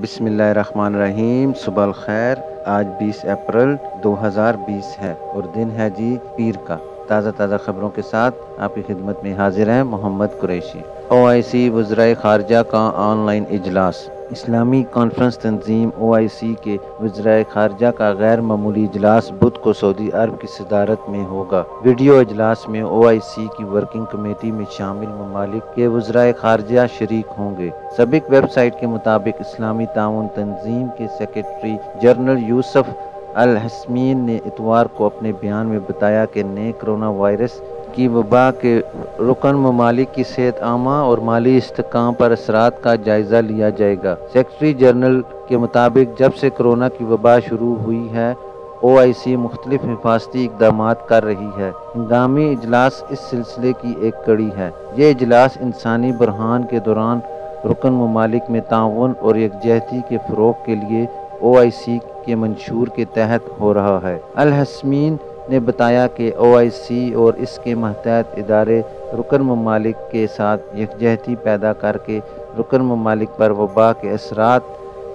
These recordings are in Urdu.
بسم اللہ الرحمن الرحیم۔ صبح الخیر۔ آج 20 اپریل 2020 ہے اور دن ہے جی پیر کا۔ تازہ خبروں کے ساتھ آپ کی خدمت میں حاضر ہیں محمد قریشی۔ OIC وزرائے خارجہ کا آن لائن اجلاس۔ اسلامی کانفرنس تنظیم OIC کے وزرائے خارجہ کا غیر معمولی اجلاس بدھ کو سعودی عرب کی صدارت میں ہوگا۔ ویڈیو اجلاس میں OIC کی ورکنگ کمیٹی میں شامل ممالک کے وزرائے خارجہ شریک ہوں گے۔ سابق ویب سائٹ کے مطابق اسلامی تعاون تنظیم کے سیکریٹری جنرل یوسف الحسمین نے اتوار کو اپنے بیان میں بتایا کہ نئے کرونا وائرس کی وبا کے رکن ممالک کی صحت عامہ اور مالی استحکام پر اثرات کا جائزہ لیا جائے گا۔ سیکریٹری جنرل کے مطابق جب سے کرونا کی وبا شروع ہوئی ہے OIC مختلف حفاظتی اقدامات کر رہی ہے۔ ہنگامی اجلاس اس سلسلے کی ایک کڑی ہے۔ یہ اجلاس انسانی بحران کے دوران رکن ممالک میں تعاون اور یکجہتی کے فروغ کے لیے OIC کے منشور کے تحت ہو رہا ہے۔ الحسمین نے بتایا کہ OIC اور اس کے ماتحت ادارے رکن ممالک کے ساتھ یکجہتی پیدا کر کے رکن ممالک پر وبا کے اثرات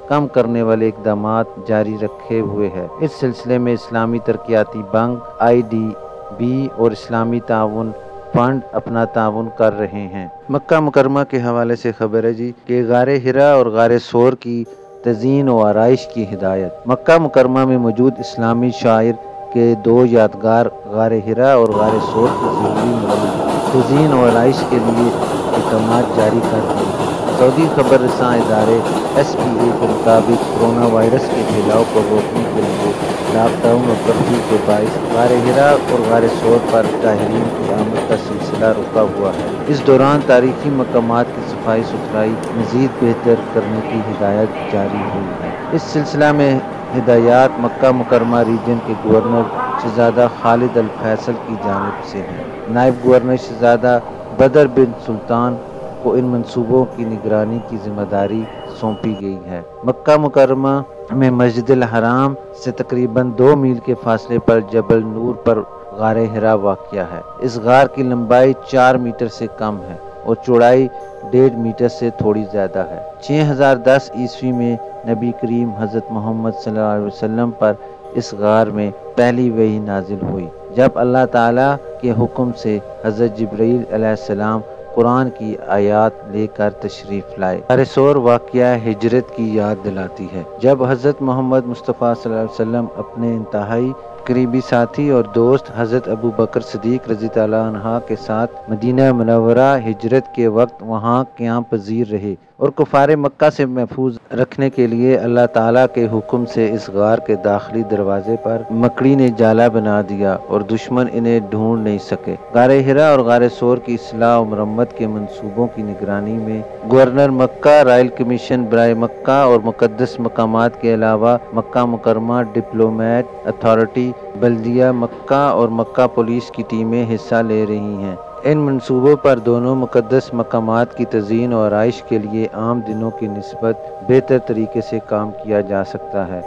کم کرنے والے اقدامات جاری رکھے ہوئے ہے۔ اس سلسلے میں اسلامی ترقیاتی بینک IDB اور اسلامی تعاون فنڈ اپنا تعاون کر رہے ہیں۔ مکہ مکرمہ کے حوالے سے خبر ہے جی کہ غار حرا اور غار ثور کی تزئین و آرائش کی ہدایت۔ مکہ مکرمہ میں موجود اسلامی شعائر کے دو یادگار غار حرا اور غار ثور کی ضروری مرمت، تزئین و آرائش کے لیے احکامات جاری کر دیے ہیں۔ سعودی خبر رساں ادارے SPA کے مطابق کرونا وائرس کے پھیلاؤ کو روکنے کے لیے لاک ڈاؤن اور کرفیو کے باعث غار حرا اور غار ثور پر زائرین کی آمد کا سلسلہ رکا ہوا ہے۔ اس دوران تاریخی مقامات کی صفائی ستھرائی مزید بہتر کرنے کی ہدایت جاری ہوئی ہے۔ اس سلسلہ میں ہدایات مکہ مکرمہ ریجن کے گورنر شہزادہ خالد الفیصل کی جانب سے ہیں۔ نائب گورنر شہزادہ بدر بن سلطان کو ان منصوبوں کی نگرانی کی ذمہ داری سونپی گئی ہے۔ مکہ مکرمہ میں مسجد الحرام سے تقریباً 2 میل کے فاصلے پر جبل نور پر غار حرا واقع ہے۔ اس غار کی لمبائی 4 میٹر سے کم ہے اور چوڑائی 1.5 میٹر سے تھوڑی زیادہ ہے۔ 6010 عیسوی میں نبی کریم حضرت محمد صلی اللہ علیہ وسلم پر اس غار میں پہلی وحی نازل ہوئی، جب اللہ تعالیٰ کے حکم سے حضرت جبرائیل علیہ السلام قرآن کی آیات لے کر تشریف لائے۔ غار ثور واقعہ ہجرت کی یاد دلاتی ہے، جب حضرت محمد مصطفیٰ صلی اللہ علیہ وسلم اپنے انتہائی قریبی ساتھی اور دوست حضرت ابو بکر صدیق رضی اللہ عنہ کے ساتھ مدینہ منورہ ہجرت کے وقت وہاں قیام پذیر رہے اور کفار مکہ سے محفوظ رکھنے کے لیے اللہ تعالیٰ کے حکم سے اس غار کے داخلی دروازے پر مکڑی نے جالا بنا دیا اور دشمن انہیں ڈھونڈ نہیں سکے۔ غار حرا اور غار ثور کی اصلاح و مرمت کے منصوبوں کی نگرانی میں گورنر مکہ، رائل کمیشن برائے مکہ اور مقدس مقامات کے علاوہ مکہ مکرمہ ڈپلومیٹ اتھارٹی، بلدیہ مکہ اور مکہ پولیس کی ٹیمیں حصہ لے رہی ہیں۔ ان منصوبوں پر دونوں مقدس مقامات کی تزئین و آرائش کے لیے عام دنوں کی نسبت بہتر طریقے سے کام کیا جا سکتا ہے۔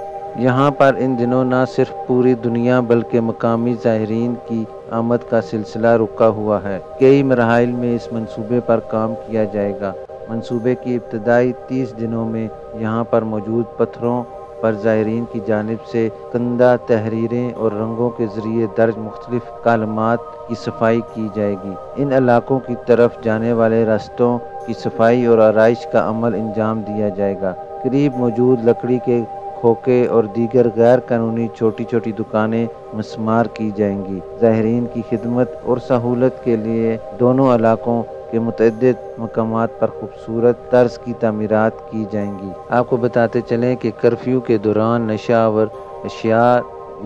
یہاں پر ان دنوں نہ صرف پوری دنیا بلکہ مقامی زائرین کی آمد کا سلسلہ رکا ہوا ہے۔ کئی مراحل میں اس منصوبے پر کام کیا جائے گا۔ منصوبے کی ابتدائی 30 دنوں میں یہاں پر موجود پتھروں پر زائرین کی جانب سے کندہ تحریریں اور رنگوں کے ذریعے درج مختلف کالمات کی صفائی کی جائے گی۔ ان علاقوں کی طرف جانے والے راستوں کی صفائی اور آرائش کا عمل انجام دیا جائے گا۔ قریب موجود لکڑی کے کھوکے اور دیگر غیر قانونی چھوٹی چھوٹی دکانیں مسمار کی جائیں گی۔ زائرین کی خدمت اور سہولت کے لیے دونوں علاقوں کے متعدد مقامات پر خوبصورت طرز کی تعمیرات کی جائیں گی۔ آپ کو بتاتے چلیں کہ کرفیو کے دوران نشہ آور اشیاء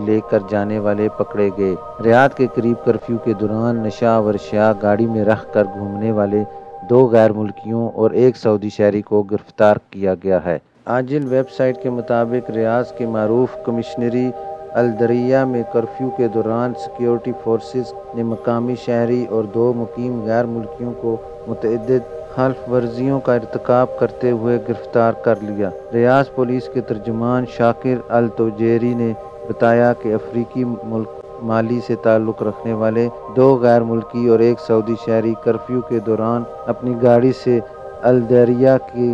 لے کر جانے والے پکڑے گئے۔ ریاض کے قریب کرفیو کے دوران نشہ آور اشیاء گاڑی میں رکھ کر گھومنے والے 2 غیر ملکیوں اور 1 سعودی شہری کو گرفتار کیا گیا ہے۔ عاجل ویب سائٹ کے مطابق ریاض کے معروف کمشنری الدریہ میں کرفیو کے دوران سیکیورٹی فورسز نے مقامی شہری اور 2 مقیم غیر ملکیوں کو متعدد خلاف ورزیوں کا ارتکاب کرتے ہوئے گرفتار کر لیا۔ ریاض پولیس کے ترجمان شاکر التوجیری نے بتایا کہ افریقی ملک مالی سے تعلق رکھنے والے 2 غیر ملکی اور 1 سعودی شہری کرفیو کے دوران اپنی گاڑی سے الدریہ کی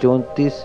34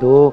2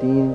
3